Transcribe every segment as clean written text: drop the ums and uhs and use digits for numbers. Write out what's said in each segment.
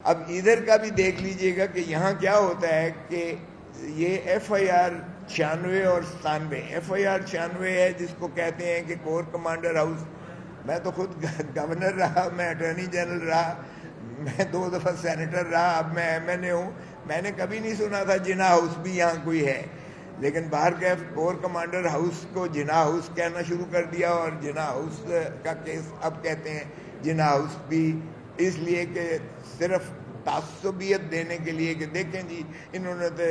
اب ادھر کا بھی دیکھ لیجئے گا کہ یہاں کیا ہوتا ہے کہ یہ ایف آئی آر 96 اور 97، ایف آئی آر 96 ہے جس کو کہتے ہیں کہ کور کمانڈر ہاؤس. میں تو خود گورنر رہا، میں اٹارنی جنرل رہا، میں 2 دفعہ سینیٹر رہا، اب میں ایم این اے ہوں. میں نے کبھی نہیں سنا تھا جناح ہاؤس بھی یہاں کوئی ہے، لیکن باہر کے کور کمانڈر ہاؤس کو جناح ہاؤس کہنا شروع کر دیا، اور جناح ہاؤس کا کیس اب کہتے ہیں جناح ہاؤس بھی، اس لیے کہ صرف تعصبیت دینے کے لیے کہ دیکھیں جی انہوں نے تو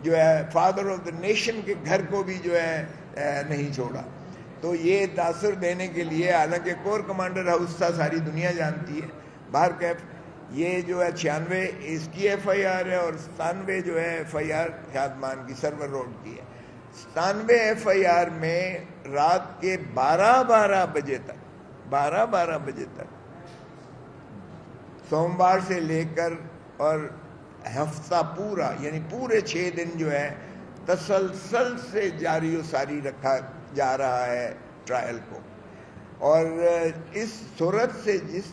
جو ہے فادر آف دا نیشن کے گھر کو بھی جو ہے نہیں چھوڑا. تو یہ تاثر دینے کے لیے، حالانکہ کور کمانڈر ہاؤس تھا ساری دنیا جانتی ہے. باہر کیف یہ جو ہے 96 اس کی ایف آئی آر ہے، اور 97 جو ہے ایف آئی آر شادمان کی سرور روڈ کی ہے. 97 ایف آئی آر میں رات کے 12 بجے تک سوموار سے لے کر اور ہفتہ پورا، یعنی پورے 6 دن جو ہے تسلسل سے جاری و ساری رکھا جا رہا ہے ٹرائل کو. اور اس صورت سے جس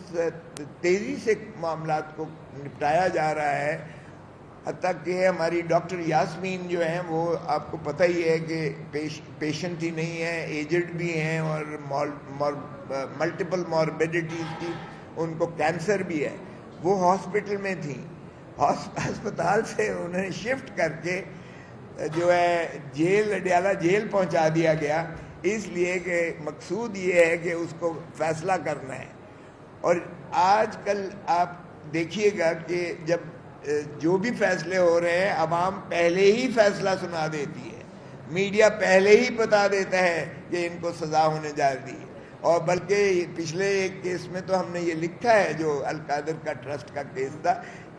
تیزی سے معاملات کو نپٹایا جا رہا ہے، حتیٰ کہ ہماری ڈاکٹر یاسمین جو ہیں وہ آپ کو پتہ ہی ہے کہ پیشنٹ ہی نہیں ہیں، ایجڈ بھی ہیں، اور ملٹیپل موربیڈیٹیز کی، ان کو کینسر بھی ہے. وہ ہاسپٹل میں تھیں، ہسپتال سے انہیں شفٹ کر کے جو ہے جیل، اڈیالہ جیل پہنچا دیا گیا، اس لیے کہ مقصود یہ ہے کہ اس کو فیصلہ کرنا ہے. اور آج کل آپ دیکھیے گا کہ جب جو بھی فیصلے ہو رہے ہیں، عوام پہلے ہی فیصلہ سنا دیتی ہے، میڈیا پہلے ہی بتا دیتا ہے کہ ان کو سزا ہونے جا رہی ہے. اور بلکہ پچھلے ایک کیس میں تو ہم نے یہ لکھا ہے، جو القادر کا ٹرسٹ کا کیس تھا،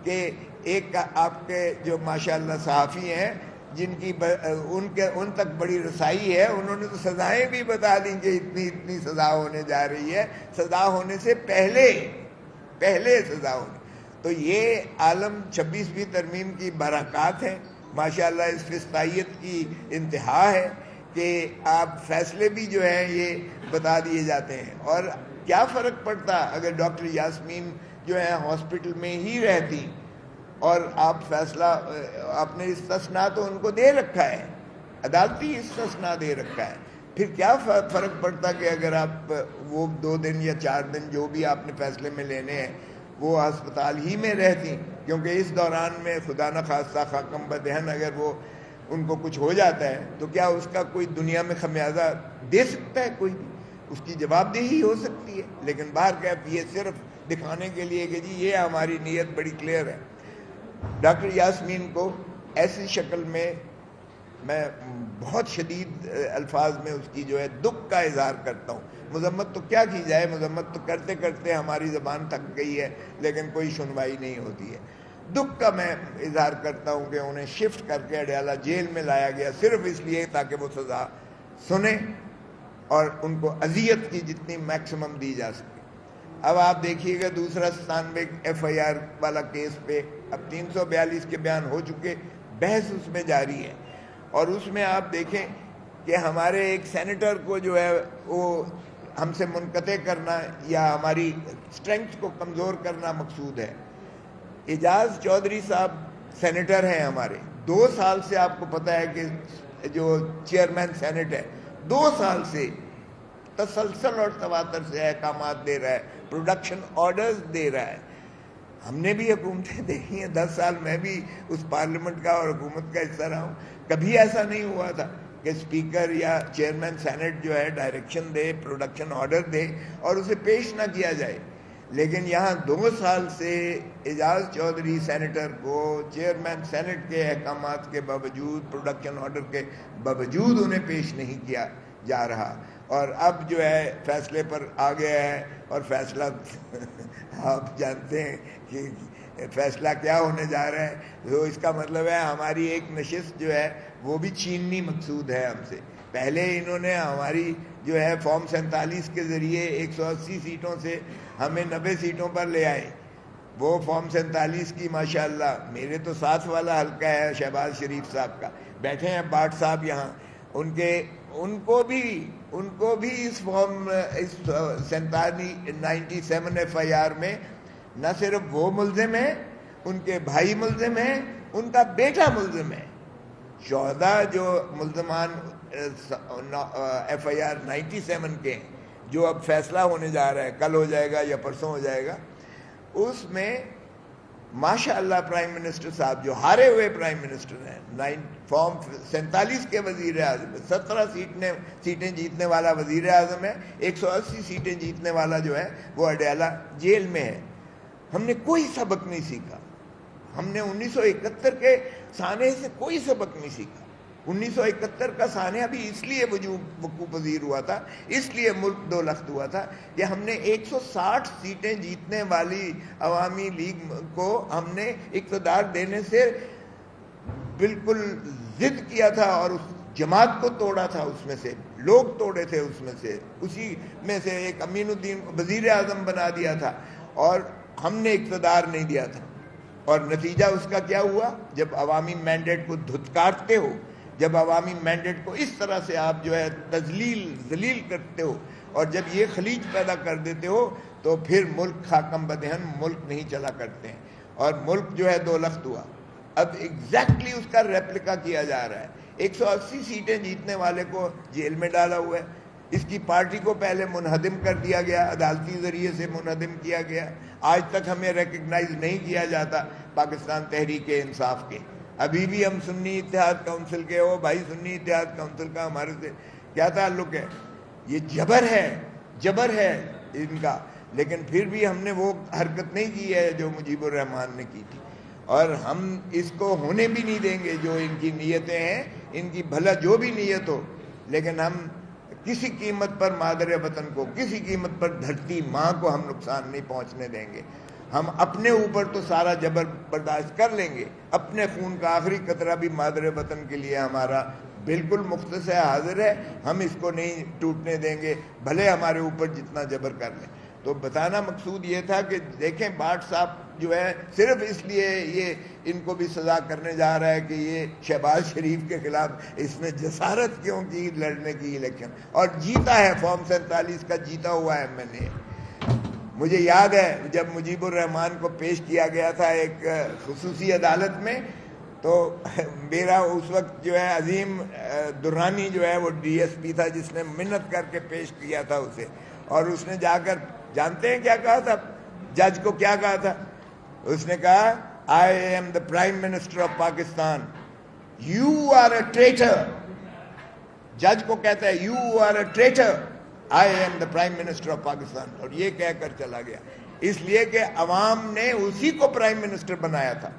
کہ ایک آپ کے جو ماشاءاللہ صحافی ہیں جن کی ان تک بڑی رسائی ہے، انہوں نے تو سزائیں بھی بتا دیں کہ اتنی سزا ہونے جا رہی ہے، سزا ہونے سے پہلے سزا ہونے. تو یہ عالم 26ویں ترمیم کی برکات ہیں ماشاءاللہ. اس فسطائیت کی انتہا ہے کہ آپ فیصلے بھی جو ہیں یہ بتا دیے جاتے ہیں. اور کیا فرق پڑتا اگر ڈاکٹر یاسمین جو ہے ہاسپٹل میں ہی رہتی، اور آپ فیصلہ، آپ نے استثناء تو ان کو دے رکھا ہے، عدالتی استثناء دے رکھا ہے، پھر کیا فرق پڑتا کہ اگر آپ وہ 2 دن یا 4 دن جو بھی آپ نے فیصلے میں لینے ہیں وہ ہسپتال ہی میں رہتی. کیونکہ اس دوران میں خدا نخواستہ خاکم بدہن اگر وہ ان کو کچھ ہو جاتا ہے تو کیا اس کا کوئی دنیا میں خمیازہ دے سکتا ہے؟ کوئی بھی اس کی جواب دہی ہو سکتی ہے. لیکن باہر کیف یہ صرف دکھانے کے لیے کہ جی یہ ہماری نیت بڑی کلیئر ہے. ڈاکٹر یاسمین کو ایسی شکل میں بہت شدید الفاظ میں اس کی جو ہے دکھ کا اظہار کرتا ہوں. مذمت تو کیا کی جائے، مذمت تو کرتے کرتے ہماری زبان تھک گئی ہے، لیکن کوئی سنوائی نہیں ہوتی ہے. دکھ کا میں اظہار کرتا ہوں کہ انہیں شفٹ کر کے اڈیالہ جیل میں لایا گیا صرف اس لیے تاکہ وہ سزا سنیں اور ان کو اذیت کی جتنی میکسیمم دی جا سکے. اب آپ دیکھیے گا دوسرا 97 ایف آئی آر والا کیس پہ اب 342 کے بیان ہو چکے، بحث اس میں جاری ہے. اور اس میں آپ دیکھیں کہ ہمارے ایک سینیٹر کو جو ہے وہ ہم سے منقطع کرنا یا ہماری اسٹرینگتھ کو کمزور کرنا مقصود ہے. اعجاز چودھری صاحب سینیٹر ہیں ہمارے، 2 سال سے آپ کو پتہ ہے کہ جو چیئرمین سینٹ ہے 2 سال سے تسلسل اور تواتر سے احکامات دے رہا ہے، پروڈکشن آرڈرز دے رہا ہے. ہم نے بھی حکومتیں دیکھی ہیں، 10 سال میں بھی اس پارلیمنٹ کا اور حکومت کا حصہ رہا ہوں. کبھی ایسا نہیں ہوا تھا کہ اسپیکر یا چیئرمین سینٹ جو ہے ڈائریکشن دے، پروڈکشن آرڈر دے اور اسے پیش نہ کیا جائے. لیکن یہاں 2 سال سے اعجاز چودھری سینیٹر کو چیئرمین سینٹ کے احکامات کے باوجود، پروڈکشن آرڈر کے باوجود انہیں پیش نہیں کیا جا رہا. اور اب جو ہے فیصلے پر آ گیا ہے، اور فیصلہ آپ جانتے ہیں کہ فیصلہ کیا ہونے جا رہا ہے. تو اس کا مطلب ہے ہماری ایک نشست جو ہے وہ بھی چھیننی مقصود ہے ہم سے. پہلے انہوں نے ہماری جو ہے فارم 47 کے ذریعے 180 سیٹوں سے ہمیں 90 سیٹوں پر لے آئے. وہ فارم 47 کی ماشاءاللہ میرے تو ساتھ والا حلقہ ہے شہباز شریف صاحب کا، بیٹھے ہیں باٹ صاحب یہاں، ان کو بھی اس فارم 97 ایف آئی آر میں نہ صرف وہ ملزم ہیں ان کے بھائی ملزم ہیں، ان کا بیٹا ملزم ہے. 14 جو ملزمان ایف آئی آر 97 کے ہیں، جو اب فیصلہ ہونے جا رہا ہے، کل ہو جائے گا یا پرسوں ہو جائے گا، اس میں ماشاء اللہ پرائم منسٹر صاحب جو ہارے ہوئے پرائم منسٹر ہیں، فارم 47 کے وزیر اعظم، 17 سیٹیں جیتنے والا وزیر اعظم ہے، 180 سیٹیں جیتنے والا جو ہے وہ اڈیالہ جیل میں ہے. ہم نے کوئی سبق نہیں سیکھا. ہم نے 1971 کے سانحے سے کوئی سبق نہیں سیکھا. 1971 کا سانحہ بھی اس لیے وقوع پذیر ہوا تھا، اس لیے ملک دو لخت ہوا تھا کہ ہم نے 160 سیٹیں جیتنے والی عوامی لیگ کو ہم نے اقتدار دینے سے بالکل ضد کیا تھا، اور اس جماعت کو توڑا تھا. اس میں سے لوگ توڑے تھے، اس میں سے اسی میں سے ایک امین الدین کو وزیر اعظم بنا دیا تھا، اور ہم نے اقتدار نہیں دیا تھا. اور نتیجہ اس کا کیا ہوا؟ جب عوامی مینڈیٹ کو دھتکارتے ہو، جب عوامی مینڈیٹ کو اس طرح سے آپ جو ہے ذلیل کرتے ہو، اور جب یہ خلیج پیدا کر دیتے ہو، تو پھر ملک خاکم بدہن ملک نہیں چلا کرتے ہیں، اور ملک جو ہے دو لخت ہوا. اب ایگزیکٹلی اس کا ریپلیکا کیا جا رہا ہے. 180 سیٹیں جیتنے والے کو جیل میں ڈالا ہوا ہے. اس کی پارٹی کو پہلے منہدم کر دیا گیا، عدالتی ذریعے سے منہدم کیا گیا. آج تک ہمیں ریکگنائز نہیں کیا جاتا پاکستان تحریک انصاف کے. ابھی بھی ہم سنی اتحاد کونسل کے ہو بھائی، سنی اتحاد کونسل کا ہمارے سے کیا تعلق ہے؟ یہ جبر ہے ان کا. لیکن پھر بھی ہم نے وہ حرکت نہیں کی ہے جو مجیب الرحمان نے کی تھی، اور ہم اس کو ہونے بھی نہیں دیں گے. جو ان کی نیتیں ہیں، ان کی بھلا جو بھی نیت ہو، لیکن ہم کسی قیمت پر مادر وطن کو، کسی قیمت پر دھرتی ماں کو ہم نقصان نہیں پہنچنے دیں گے. ہم اپنے اوپر تو سارا جبر برداشت کر لیں گے، اپنے خون کا آخری قطرہ بھی مادر وطن کے لیے ہمارا بالکل مختص ہے، حاضر ہے. ہم اس کو نہیں ٹوٹنے دیں گے، بھلے ہمارے اوپر جتنا جبر کر لیں. تو بتانا مقصود یہ تھا کہ دیکھیں بھٹ صاحب جو ہے صرف اس لیے یہ ان کو بھی سزا کرنے جا رہا ہے کہ یہ شہباز شریف کے خلاف اس نے جسارت کیوں کی لڑنے کی الیکشن، اور جیتا ہے. فارم 47 کا جیتا ہوا ہے. میں نے مجھے یاد ہے جب مجیب الرحمان کو پیش کیا گیا تھا ایک خصوصی عدالت میں، تو میرا اس وقت جو ہے عظیم درانی جو ہے وہ ڈی ایس پی تھا، جس نے منت کر کے پیش کیا تھا اسے. اور اس نے جا کر جانتے ہیں کیا کہا تھا؟ جج کو کیا کہا تھا؟ اس نے کہا I am the prime minister of Pakistan, you are a traitor. جج کو کہتا ہے you are a traitor, I am the prime minister of Pakistan. اور یہ کہہ کر چلا گیا، اس لیے کہ عوام نے اسی کو پرائم منسٹر بنایا تھا.